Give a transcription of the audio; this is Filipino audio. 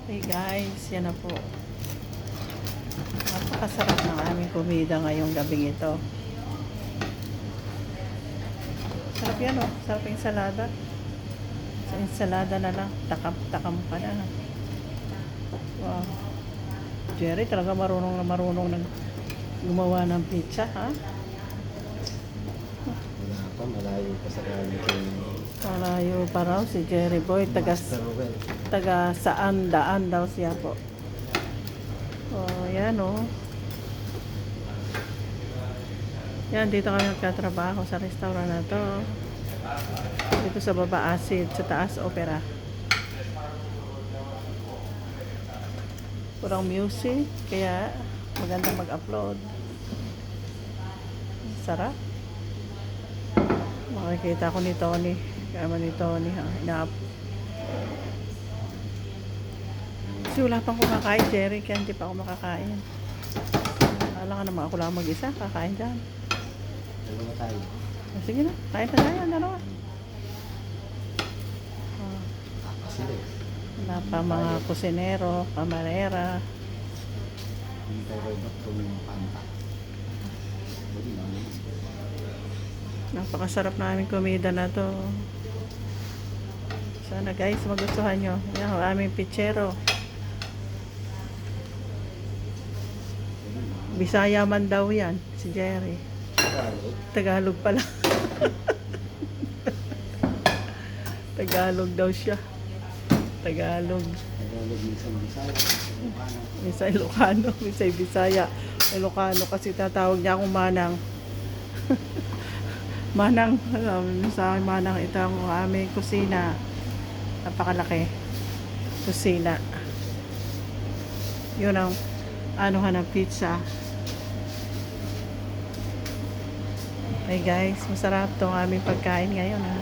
Hey guys, yan na po. Napakasarap ng aming kumida ngayong gabing ito. Sarap yan oh. Sarap yung ensalada. Sa ensalada na lang. Takam ka na. Wow. Jerry talaga marunong na gumawa ng pizza, ha? Wala pa, malayo pa sa quality. Malayo pa raw si Jerry Boy. Taga saan daan daw siya po. Oh, yan oh. Yan, dito kami nagtatrabaho sa restaurant na to. Dito sa baba Acid, sa taas Opera. Kurang music, kaya maganda mag-upload. Sarap. Makikita ko ni Tony. Kaya ni Tony ha. Kasi wala pang kumakain, Jerry, kaya hindi pa ako makakain. Alam ka naman, ako lang mag-isa, kakain dyan. Dalawa tayo. Sige na, kain na tayo, dalawa. Sila eh. Wala pa mga kusinero, kamarera. Hindi tayo robot kung yung panta. Buti lang yun. Napakasarap na aming kumida na to. Sana guys, magustuhan nyo. Yan, ang aming pichero. Bisaya man daw yan, si Jerry. Tagalog pala. Tagalog daw siya. Tagalog. Tagalog minsan Bisaya. Minsan Ilocano, minsan Bisaya. Ilocano kasi tatawag niya akong Manang. Manang, sa akin Manang, ito ang aming kusina. Napakalaki. Kusina. Yun ang anuhan ng pizza. Hey guys, masarap tong aming pagkain ngayon ha.